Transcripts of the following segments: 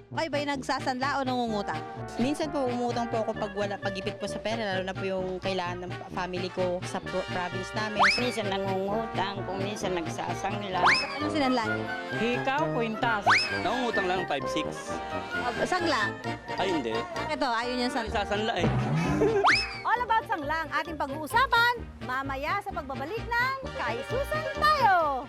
Kayo ba'y nagsasanla o nangungutang? Minsan po umutang po ako pag wala pag-ipit po sa pera, lalo na po yung kailangan ng family ko sa province namin. Minsan nangungutang, kung minsan nagsasangla. Anong sinanla niyo? Hikaw, kwintas. Nangungutang lang ng 5-6. Sangla. Ay, hindi. Ito, ayaw niya Ay, sangla. sasanla eh. All about sanglang ating pag-uusapan mamaya sa pagbabalik ng Kaisusan Tayo!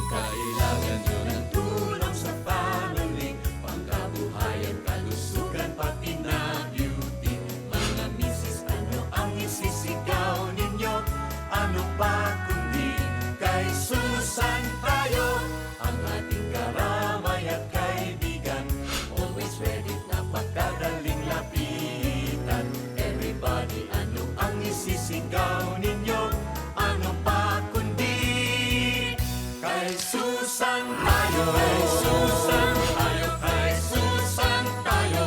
Kailangan nyo ng tulong sa family, pangkabuhayan, kalusugan, pati na beauty. Mga misis, ano ang isisigaw ninyo? Ano pa kundi kay Susan tayo, ang ating karamay at kaibigan. Always ready na pagkadaling lapitan. Everybody, ano ang isisigaw ninyo? Ano pa kundi kay Susan tayo, kay Susan tayo, kay Susan tayo,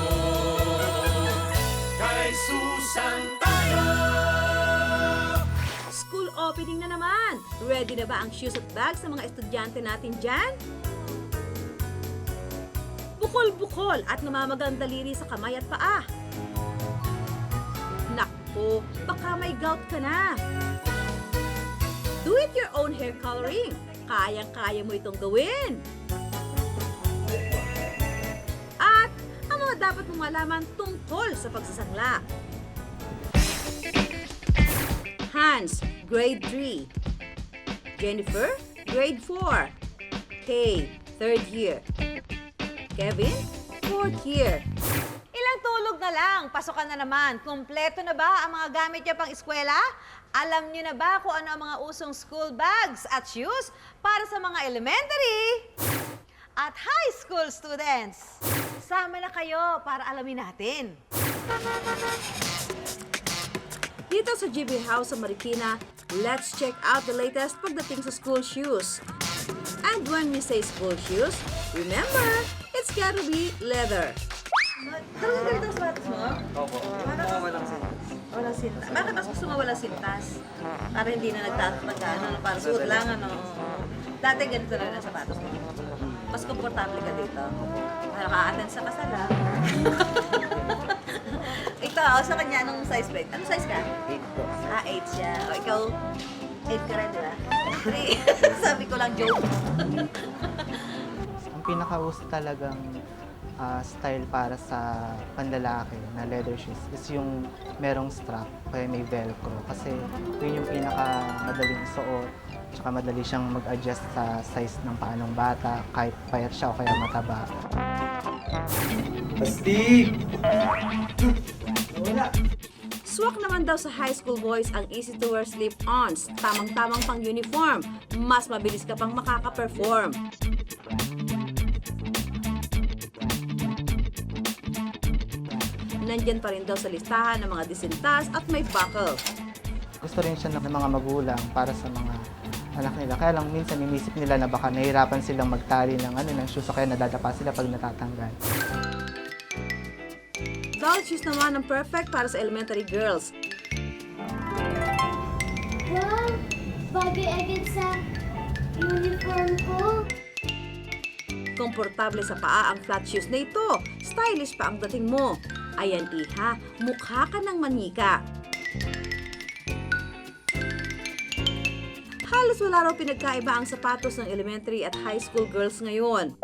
kay Susan tayo. School opening na naman! Ready na ba ang shoes at bags ng mga estudyante natin dyan? Bukol-bukol at namamagang daliri sa kamay at paa. Naku, baka may gout ka na. Do it your own hair coloring. Kayang-kaya mo itong gawin. At ang mga dapat mong malaman tungkol sa pagsasangla. Hans, grade 3. Jennifer, grade 4. Kay, 3rd year. Kevin, 4th year. Ilang tulog na lang, pasukan na naman. Kumpleto na ba ang mga gamit niya pang eskwela? Alam niyo na ba kung ano ang mga usong school bags at shoes para sa mga elementary at high school students? Sama na kayo para alamin natin. Dito sa GB House sa Marikina, let's check out the latest pagdating sa school shoes. And when we say school shoes, remember, it's gotta be leather. Talagang ganito ang sapatos mo? Opo. Walang sintas. Walang sintas. Bakit mas gusto mo walang sintas? Para hindi na nagtatag, ano, para suot lang, ano. Dati ganito lang ang sapatos mo. Mas komportable ka dito. Para ka-attend sa kasal, ha? Ikaw, sa kanya, anong size ba? Anong size ka? 8 po. 8 siya. O, ikaw, 8 ka rin, di ba? 3. Sabi ko lang, joke. Ang pinaka-uso talagang style para sa panlalaki na leather shoes is yung merong strap kaya may velcro kasi yun yung pinaka-madaling suot tsaka madali siyang mag-adjust sa size ng paa ng bata kahit payat siya o kaya mataba. Astig! Swak naman daw sa high school boys ang easy-to-wear slip-ons. Tamang-tamang pang uniform. Mas mabilis ka pang makaka-perform. Nandyan pa rin daw sa listahan ng mga disintas at may buckle. Gusto rin siya ng mga magulang para sa mga anak nila. Kaya lang minsan inisip nila na baka nahihirapan silang magtali ng shoes o kaya nadadapa sila pag natatanggal. Doll shoes naman ang perfect para sa elementary girls. Wow! Bagay agad sa uniform ko. Komportable sa paa ang flat shoes na ito. Stylish pa ang dating mo. Ayan iha, mukha ka ng manika. Halos wala raw pinagkaiba ang sapatos ng elementary at high school girls ngayon.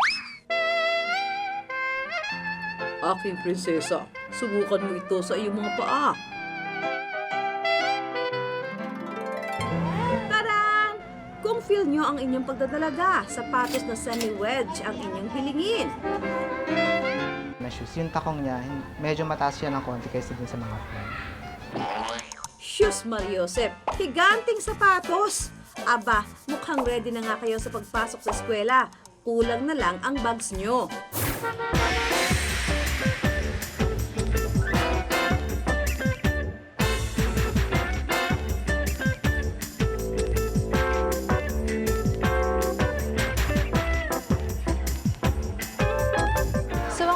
Aking prinsesa, subukan mo ito sa iyong mga paa. Tarang! Kung feel nyo ang inyong pagdadalaga, sapatos na semi-wedge ang inyong hilingin. Na shoes, yung takong niya, medyo mataas siya ng konti kaysa din sa mga flat. Shoes Mariosep, higanting sapatos! Aba, mukhang ready na nga kayo sa pagpasok sa eskwela. Kulang na lang ang bags nyo.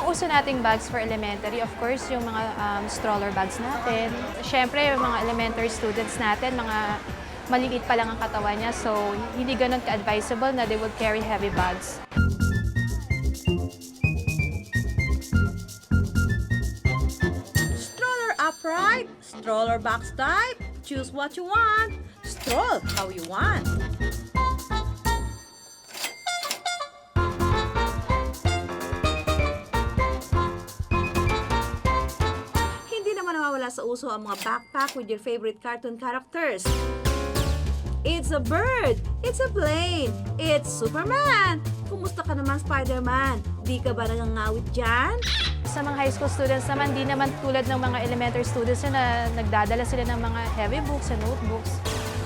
uso nating bags for elementary, of course, yung mga stroller bags natin. Siyempre, yung mga elementary students natin, mga maliliit pa lang ang katawan niya. So, hindi ganun ka-advisable na they will carry heavy bags. Stroller upright, stroller box type. Choose what you want. Stroll how you want. Hindi naman nawawala sa uso ang mga backpack with your favorite cartoon characters. It's a bird! It's a plane! It's Superman! Kumusta ka naman, Spider-Man? Di ka ba nangangawit dyan? Sa mga high school students naman, di naman tulad ng mga elementary students na nagdadala sila ng mga heavy books and notebooks.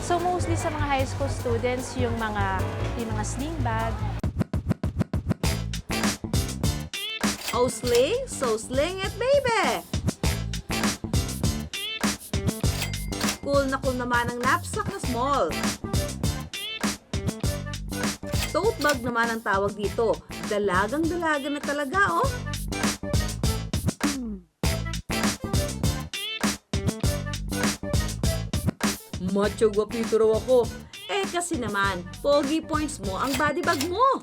So mostly sa mga high school students, yung mga sling bag. Oh, sling? So sling it, baby! Cool naman ang knapsack na small. Tote bag naman ang tawag dito. Dalagang-dalaga na talaga, oh. Macho guwapito raw ako. Eh kasi naman, pogi points mo ang body bag mo.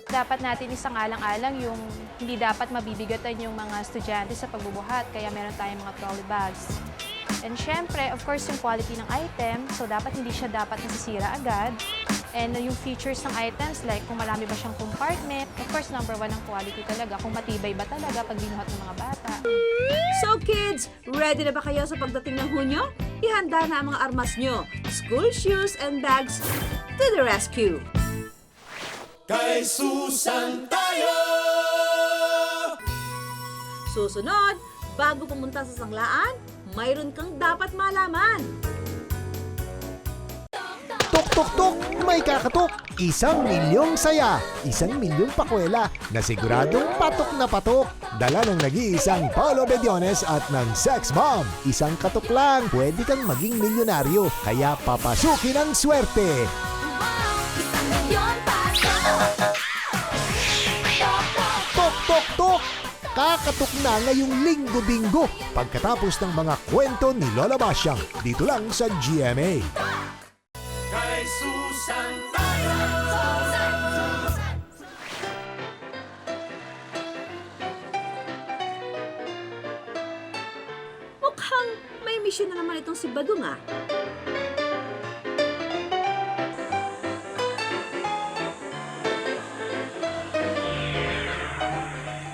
Dapat natin isang alang-alang yung hindi dapat mabibigatan yung mga estudyante sa pagbubuhat, kaya meron tayong mga trolley bags. And syempre, of course, yung quality ng item, so dapat hindi siya dapat nasisira agad. And yung features ng items, like kung marami ba siyang compartment, of course, number 1 ang quality talaga, kung matibay ba talaga pag binuhat ng mga bata. So kids, ready na ba kayo sa pagdating ng Hunyo? Ihanda na ang mga armas nyo. School shoes and bags to the rescue. Kay Susan tayo! Susunod, bago pumunta sa sanglaan, mayroon kang dapat malaman. Tok, tok, tok! May kakatok! 1,000,000 saya! 1,000,000 pakwela na siguradong patok na patok! Dala ng nag-iisang Paolo Bediones at ng Sex Bomb. Isang katok lang, pwede kang maging milyonaryo. Kaya papasukin ang swerte! Tok, tok, tok! Kakatok na ngayong linggo-bingo pagkatapos ng mga kwento ni Lola Basyang dito lang sa GMA. Kay Susan tayo! Mukhang may mission na naman itong si Badong, ah.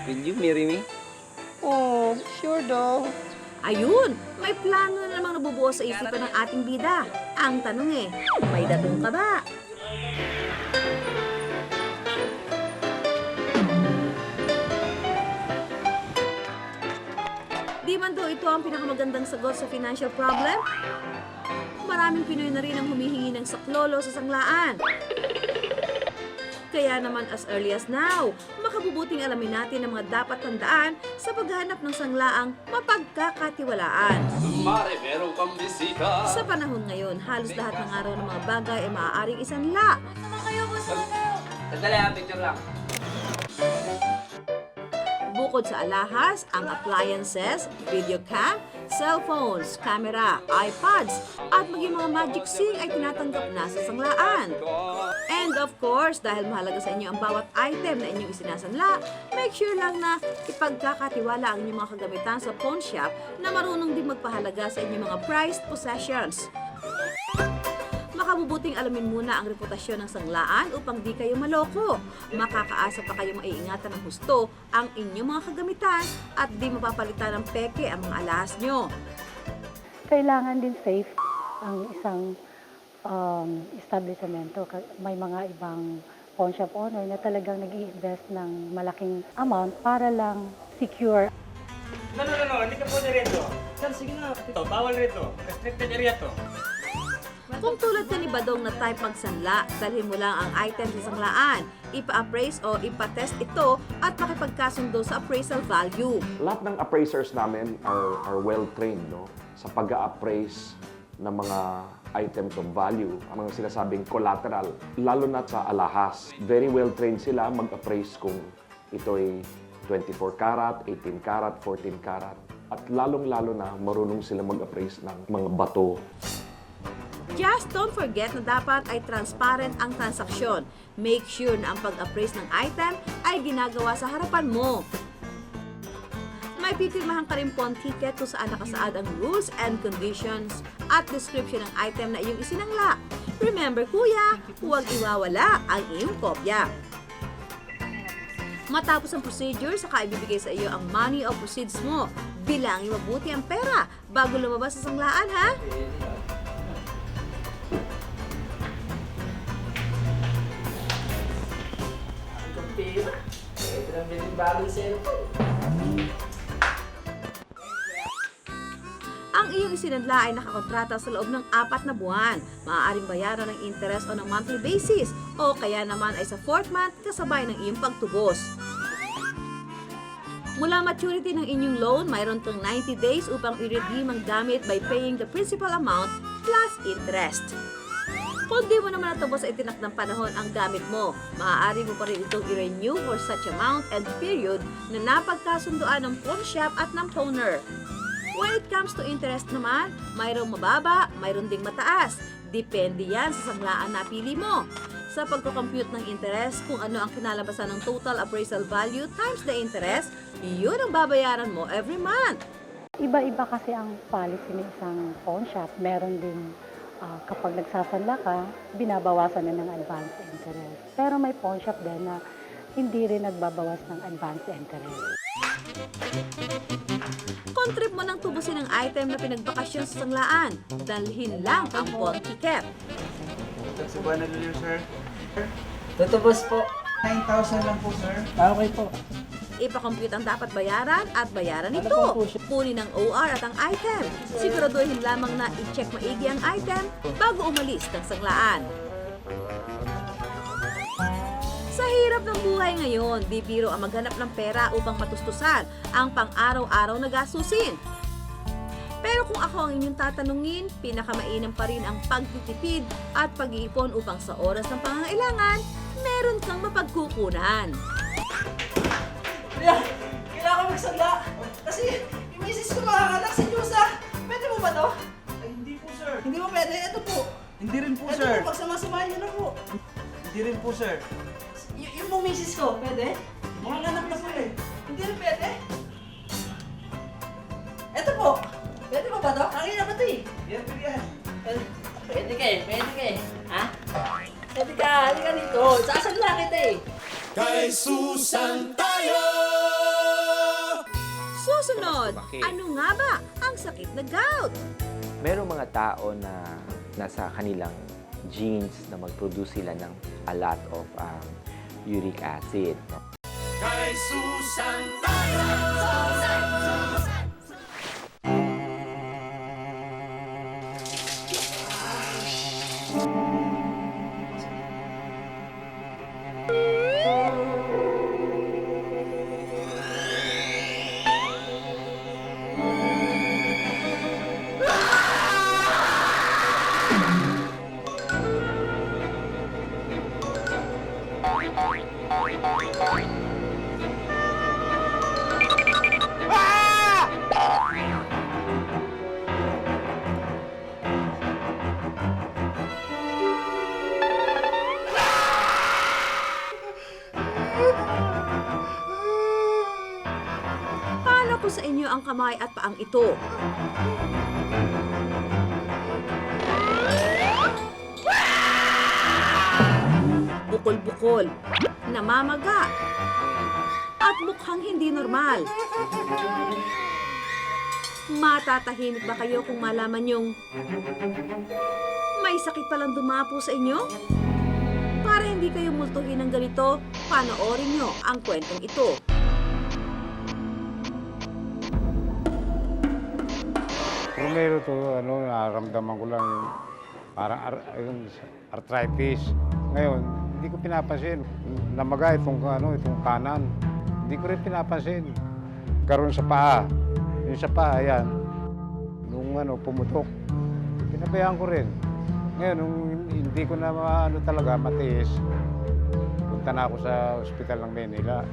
Will you marry me? Oh, sure daw. Ayun, may plano na namang nabubuo sa isipan ng ating bida. Ang tanong eh, may datong ka ba? Di man daw ito ang pinakamagandang sagot sa financial problem? Maraming Pinoy na rin ang humihingi ng saklolo sa sanglaan. Kaya naman as early as now, makabubuting alamin natin ang mga dapat tandaan sa paghanap ng sanglaang mapagkakatiwalaan. Mare, meron kang bisita. Sa panahon ngayon, halos lahat ng araw ng mga bagay ay maaaring isanla. Sandali, picture lang. Bukod sa alahas, ang appliances, video cam, cellphones, camera, iPads, at maging mga magic sing ay tinatanggap na sa sanglaan. And of course, dahil mahalaga sa inyo ang bawat item na inyong isinasanla, make sure lang na ipagkakatiwala ang inyong mga kagamitan sa pawn shop na marunong din magpahalaga sa inyong mga prized possessions. Makabubuting alamin muna ang reputasyon ng sanglaan upang di kayo maloko. Makakaasa pa kayo maiingatan ng husto ang inyong mga kagamitan at di mapapalitan ng peke ang mga alahas nyo. Kailangan din safe ang isang establishmento. May mga ibang pawn shop owner na talagang nag-i-invest ng malaking amount para lang secure. No, hindi ka pwede rito. Sir, sige na. Ito, bawal rito. Restricted area to. Kung tulad ka ni Badong na type magsanla, dalhin mo lang ang item sa sanglaan, ipa-appraise o ipa-test ito at makipagkasundo sa appraisal value. Lahat ng appraisers namin are well-trained, no? Sa pag-a-appraise ng mga items of value, ang mga sinasabing collateral, lalo na sa alahas. Very well-trained sila mag-appraise kung ito ay 24 karat, 18 karat, 14 karat. At lalong-lalo na marunong sila mag-appraise ng mga bato. Just don't forget na dapat ay transparent ang transaksyon. Make sure na ang pag-appraise ng item ay ginagawa sa harapan mo. May pipirmahan ka rin po ang ticket kung saan nakasaad ang rules and conditions at description ng item na iyong isinangla. Remember kuya, huwag iwawala ang iyong kopya. Matapos ang procedure, saka ibibigay sa iyo ang money o proceeds mo. Bilangin mabuti ang pera bago lumabas sa sanglaan, ha? Ang iyong isinadla ay nakakontrata sa loob ng 4 na buwan. Maaaring bayaran ng interest on a monthly basis o kaya naman ay sa 4th month kasabay ng iyong pagtubos. Mula maturity ng inyong loan, mayroon kang 90 days upang i-redeem ang gamit by paying the principal amount plus interest. Kung di mo naman natubos sa itinakdang panahon ang gamit mo, maaari mo pa rin itong i-renew for such amount and period na napagkasunduan ng pawn shop at ng pawner. When it comes to interest naman, mayroong mababa, mayroon ding mataas. Depende yan sa sanglaan na pili mo. Sa pagko-compute ng interest, kung ano ang kinalabasan ng total appraisal value times the interest, yun ang babayaran mo every month. Iba-iba kasi ang policy ng isang pawn shop. Meron din kapag nagsasanla ka, binabawasan na ng advance interest. Pero may pawn shop din na hindi rin nagbabawas ng advance interest. Kung trip mo nang tubusin ang item na pinagbakasyon sa sanglaan, dalhin lang ang pawn ticket. Subuhan na dito, sir. Tutubos po. 9,000 lang po, sir. Okay po. Ipakompute ang dapat bayaran at bayaran ito. Kunin ang OR at ang item. Siguraduhin lamang na i-check maigi ang item bago umalis ng sanglaan. Sa hirap ng buhay ngayon, di biro ang maghanap ng pera upang matustusan ang pang-araw-araw na gastusin. Pero kung ako ang inyong tatanungin, pinakamainam pa rin ang pagtitipid at pag-iipon upang sa oras ng pangangailangan, meron kang mapagkukunan. Kailangan magsanda. Kasi yung misis ko makakanak sa Diyosa. Pwede mo ba to? Ay, hindi po, sir. Hindi mo pwede. Ito po. Hindi rin po, Ito sir. po, pagsama-samahin nyo na po. Hindi rin po, sir. Yung pong misis ko, pwede? Mga anak na po eh. Hindi rin pwede. Ito po. Pwede mo ba to? Kanina ba to eh? Yan po yan. Pwede ka eh. Pwede ka eh. Ha? Pwede ka. Halika dito. Sasanla kita eh. Kay Susan tayo! Susunod, ano nga ba ang sakit na gout? Merong mga tao na nasa kanilang genes na mag-produce sila ng a lot of uric acid. Kay Susan tayo! Paano ko sa inyo ang kamay at paang ito? Bukol-bukol, namamaga, at mukhang hindi normal. Matatahimik ba kayo kung malaman yung may sakit palang dumapo sa inyo? Para hindi kayo multuhin ng ganito, panoorin nyo ang kwentong ito. Primero to, nararamdaman ko lang yung parang yung arthritis. Ngayon, hindi ko pinapansin. Namaga itong kanan. Hindi ko rin pinapansin. Karoon sa paa. Yung sa paa, ayan. Nung pumutok. Pinabayaan ko rin. Ngayon, nung hindi ko na talaga matiis, punta na ako sa ospital ng Manila.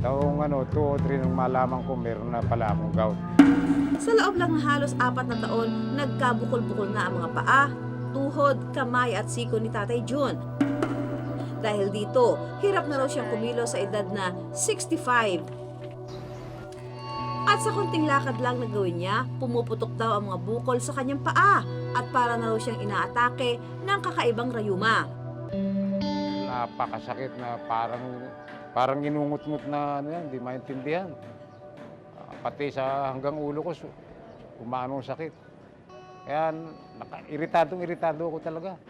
Taong 2 o 3 nang malaman ko, meron na pala akong gout. Sa loob lang ng halos 4 na taon, nagkabukol-bukol na ang mga paa, tuhod, kamay at siko ni Tatay Jun. Dahil dito, hirap na raw siyang kumilos sa edad na 65. At sa konting lakad lang na gawin niya, pumuputok daw ang mga bukol sa kanyang paa at para na raw siyang inaatake ng kakaibang rayuma. Napakasakit na parang inungot-ngot na ano yan, hindi maintindihan. Pati sa hanggang ulo ko, umaanong sakit. Kaya iritado ako talaga.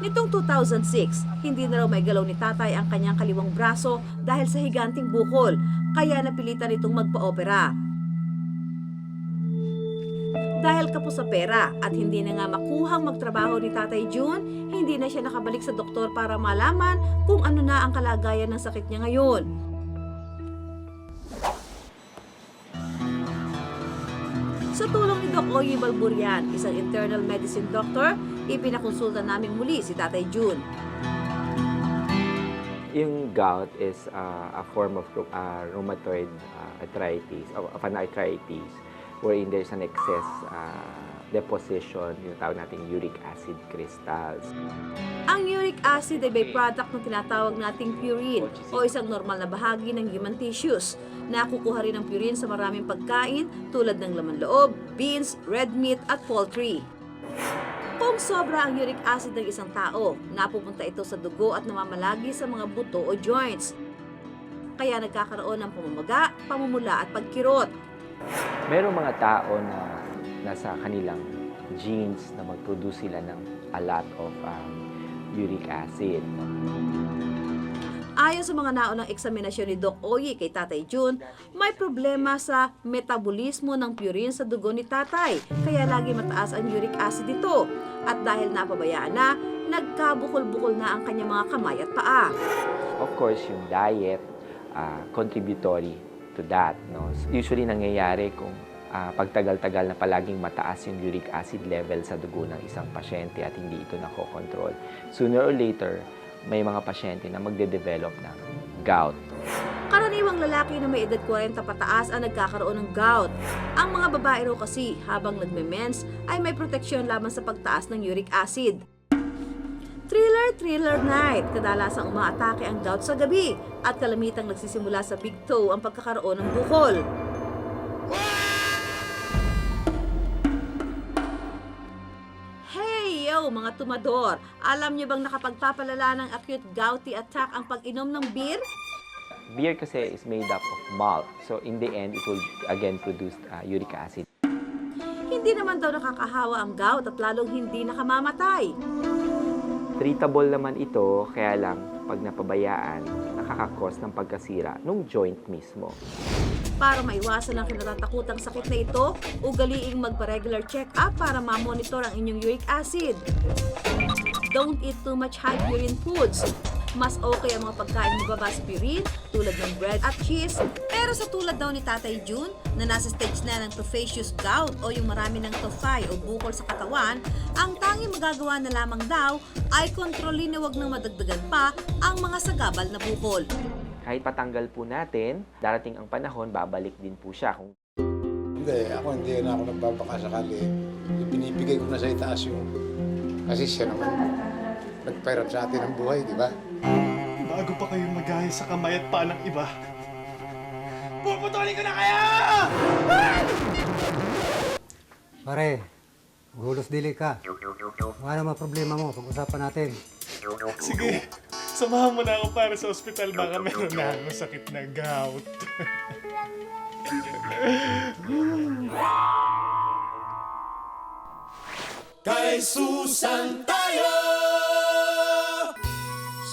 Nitong 2006, hindi na raw may galaw ni Tatay ang kanyang kaliwang braso dahil sa higanting bukol, kaya napilitan itong magpa-opera. Dahil kapos sa pera at hindi na nga makuhang magtrabaho ni Tatay Jun, hindi na siya nakabalik sa doktor para malaman kung ano na ang kalagayan ng sakit niya ngayon. Sa tulong ni Doc Oye Balburian, isang internal medicine doctor, ipinakonsulta namin muli si Tatay Jun. Yung gout is a form of rheumatoid arthritis, of an arthritis, wherein there's an excess deposition, yung tawag natin uric acid crystals. Ang uric acid ay byproduct ng tinatawag nating purine o isang normal na bahagi ng human tissues. Nakukuha rin ang purine sa maraming pagkain tulad ng laman loob, beans, red meat at poultry. Kung sobra ang uric acid ng isang tao, napupunta ito sa dugo at namamalagi sa mga buto o joints. Kaya nagkakaroon ng pamamaga, pamumula at pagkirot. Merong mga tao na nasa kanilang genes na mag-produce sila ng a lot of uric acid. Ayon sa mga naunang eksaminasyon ni Doc Oye kay Tatay Jun, may problema sa metabolismo ng purine sa dugo ni Tatay, kaya lagi mataas ang uric acid dito. At dahil napabayaan na, nagkabukol-bukol na ang kanyang mga kamay at paa. Of course, yung diet, contributory to that. No? Usually nangyayari kung pagtagal-tagal na palaging mataas yung uric acid level sa dugo ng isang pasyente at hindi ito nakokontrol. Sooner or later, may mga pasyente na magde-develop ng gout. Karaniwang lalaki na may edad 40 pataas ang nagkakaroon ng gout. Ang mga babae raw kasi habang nagme-mens ay may proteksyon laban sa pagtaas ng uric acid. Thriller night. Kadalasang umaatake ang gout sa gabi at kalamitang nagsisimula sa big toe ang pagkakaroon ng bukol. Hey yo mga tumador! Alam niyo bang nakapagpapalala ng acute gouty attack ang pag-inom ng beer? Beer kasi is made up of malt. So in the end, it will again produce uric acid. Hindi naman daw nakakahawa ang gout at lalong hindi nakamamatay. Treatable naman ito, kaya lang pag napabayaan, nakakakos ng pagkasira ng joint mismo. Para maiwasan ang kinatatakutang sakit na ito, ugaliing magpa-regular check-up para ma-monitor ang inyong uric acid. Don't eat too much high purine foods. Mas okay ang mga pagkain mababa sa purine tulad ng bread at cheese. Pero sa tulad daw ni Tatay Jun na nasa stage na ng tophaceous gout o yung marami ng tophi o bukol sa katawan, ang tanging magagawa na lamang daw ay kontrolin na wag nang madagdagan pa ang mga sagabal na bukol. Kahit patanggal po natin, darating ang panahon, babalik din po siya. Hindi na ako nagbabaka sakali. Binibigay ko na sa itaas yung... Kasi siya naman nagpahirap sa atin ang buhay, di ba? Bago pa kayo magaya sa kamay at paa ng iba, puputulin ko na kayo! Pare, gulos dili ka. Ano naman problema mo? Pag-usapan natin. Sige, samahan mo na ako para sa ospital. Baka meron na akong sakit na gout. Kay Susan tayo!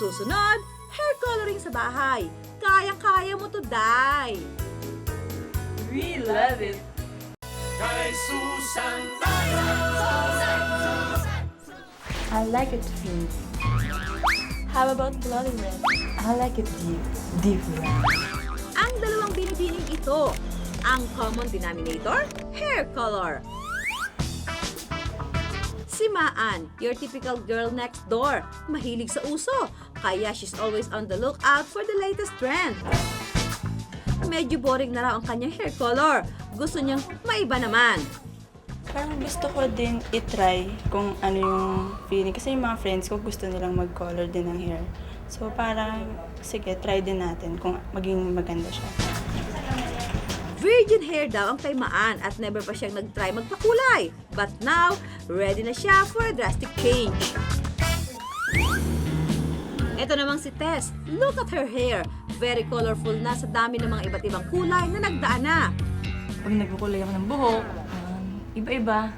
Susunod, hair coloring sa bahay. Kaya-kaya mo to, Day! We love it! Kay Susan tayo! I like it pink. How about bloody red? I like it deep red. Ang dalawang binibining ito, ang common denominator, hair color. Si Maan, your typical girl next door, mahilig sa uso, kaya she's always on the lookout for the latest trend. medyo boring na raw ang kanyang hair color. Gusto niyang maiba naman. Parang gusto ko din itry kung ano yung feeling. Kasi yung mga friends ko gusto nilang mag-color din ng hair. So parang, sige, try din natin kung maging maganda siya. Virgin hair daw ang taymaan at never pa siyang nag-try magpakulay. But now, ready na siya for a drastic change. Ito namang si Tess. Look at her hair. Very colorful na sa dami ng mga iba't ibang kulay na nagdaan na. Pag nagkukulay ako ng buhok, iba-iba.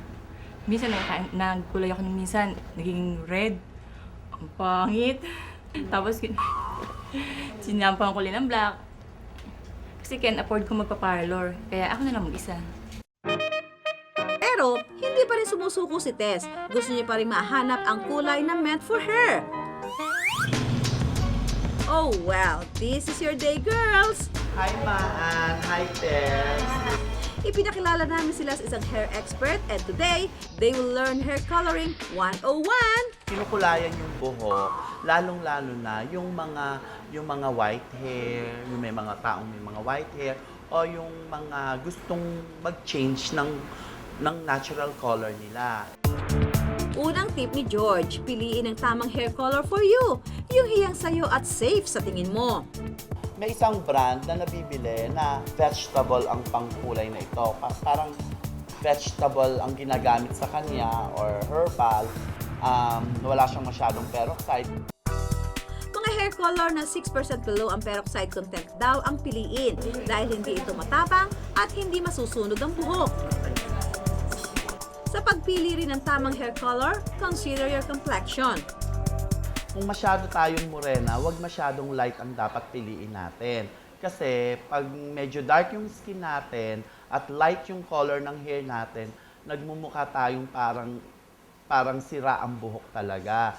Minsan nagkulay ako ng minsan, naging red. Ang pangit. Tapos, sinampang kulay ng black. Kasi can't afford ko magpa-parlor. Kaya ako na lang mag-isa. Pero, hindi pa rin sumusuko si Tess. Gusto niya pa rin mahanap ang kulay na meant for her. Oh well, this is your day, girls! Hi, Maan! Hi, Tess! Ipinakilala namin sila sa isang hair expert and today, they will learn hair coloring 101! Kinukulayan yung buhok, lalong-lalo na yung mga white hair, yung may mga taong may mga white hair, o yung mga gustong mag-change ng natural color nila. Unang tip ni George, piliin ang tamang hair color for you. Yung hiyang sayo at safe sa tingin mo. May isang brand na nabibili na vegetable ang pangkulay na ito. Parang vegetable ang ginagamit sa kanya or herbal. Wala siyang masyadong peroxide. Mga hair color na 6% below ang peroxide content daw ang piliin dahil hindi ito matapang at hindi masusunog ang buhok. Sa pagpili rin ng tamang hair color, consider your complexion. Kung masyado tayong morena, wag masyadong light ang dapat piliin natin. Kasi pag medyo dark yung skin natin at light yung color ng hair natin, nagmumukha tayong parang sira ang buhok talaga.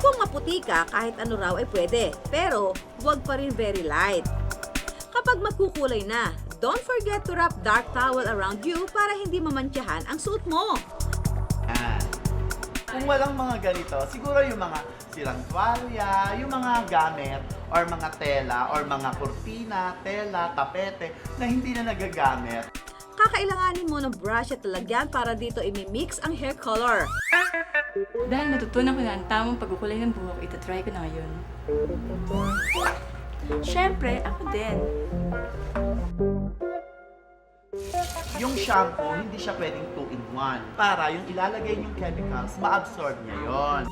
Kung maputi ka, kahit ano raw ay pwede, pero wag pa rin very light. Kapag magkukulay na, don't forget to wrap dark towel around you para hindi mamantsahan ang suot mo. Kung walang mga ganito, siguro yung mga sirang tuwalya, yung mga gamit, or mga tela, or mga kurtina, tela, tapete, na hindi na nagagamit. Kakailanganin mo ng brush at lalagyan para dito imi-mix ang hair color. Dahil natutunan ko na ang tamang pagkukulay ng buhok, itatry ko na ngayon. Siyempre, ako din. Yung shampoo, hindi siya pwedeng 2-in-1. Para yung ilalagay yung chemicals, ma-absorb niya yon.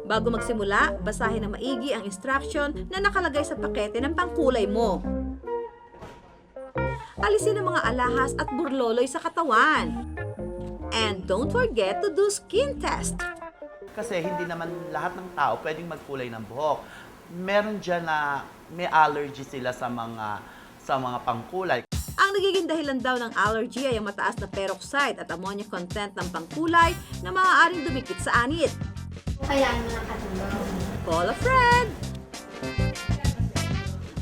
Bago magsimula, basahin ng maigi ang instruction na nakalagay sa pakete ng pangkulay mo. Alisin ang mga alahas at burloloy sa katawan. And don't forget to do skin test. Kasi hindi naman lahat ng tao pwedeng magkulay ng buhok. Meron dyan na may allergy sila sa mga pangkulay. Ang nagiging dahilan daw ng allergy ay ang mataas na peroxide at ammonia content ng pangkulay na maaaring dumikit sa anit. Kailangan mo ng katulong. Call a friend!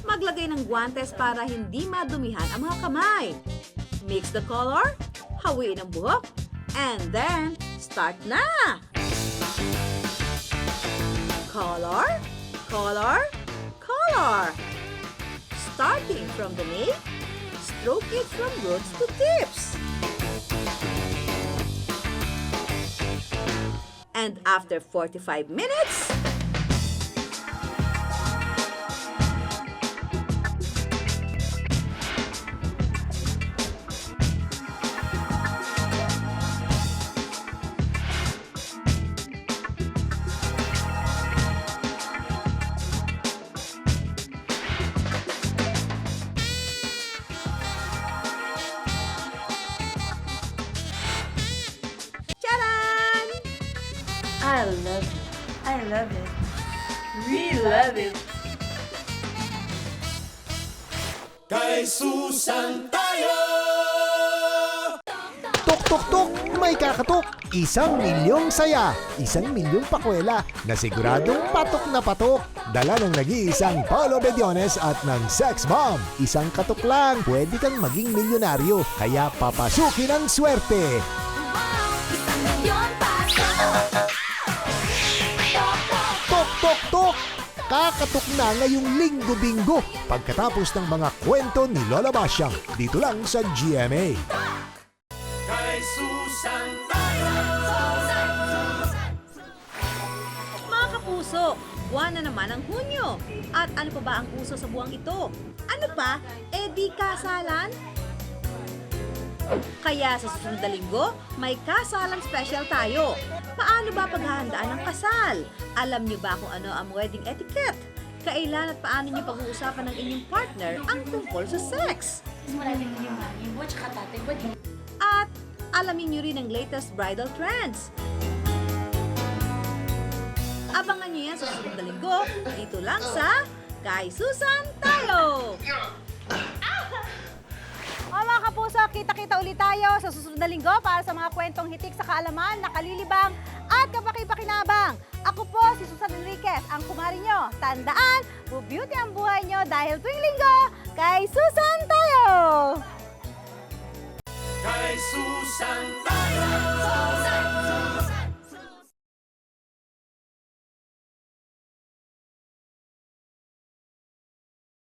Maglagay ng guantes para hindi madumihan ang mga kamay. Mix the color, hawiin ang buhok, and then start na! Color, color, color! Starting from the nape, stroke it from roots to tips. And after 45 minutes, I love it. I love it. We love it. Kay Susan tayo! Tuk tuk tuk, may kakatok! 1,000,000 saya, 1,000,000 pakwela na siguradong patok na patok. Dala ng nag-iisang Paolo Bediones at ng Sex Bomb. Isang katok lang, pwede kang maging milyonaryo. Kaya papasukin ang swerte. Tok tok tok! makakatok na ngayong linggo-binggo pagkatapos ng mga kwento ni Lola Basyang dito lang sa GMA. Kay Susan Mga kapuso, buwan na naman ang Hunyo. At ano pa ba ang uso sa buwang ito? Ano pa? Di kasalan? Kaya sa susunod na linggo, may kasalang special tayo. Paano ba paghahandaan ng kasal? Alam niyo ba kung ano ang wedding etiquette? Kailan at paano niyo pag-uusapan ng inyong partner ang tungkol sa sex? At alamin niyo rin ang latest bridal trends. Abangan niyo yan sa susunod na linggo, dito lang sa Kay Susan Tayo! Mga kapuso, kita-kita ulit tayo sa susunod na linggo para sa mga kwentong hitik sa kaalaman, nakalilibang at kapaki-pakinabang. Ako po si Susan Enriquez, ang kumari nyo. Tandaan, bu-beauty ang buhay nyo dahil tuwing linggo, Kay Susan Tayo! Kay Susan tayo.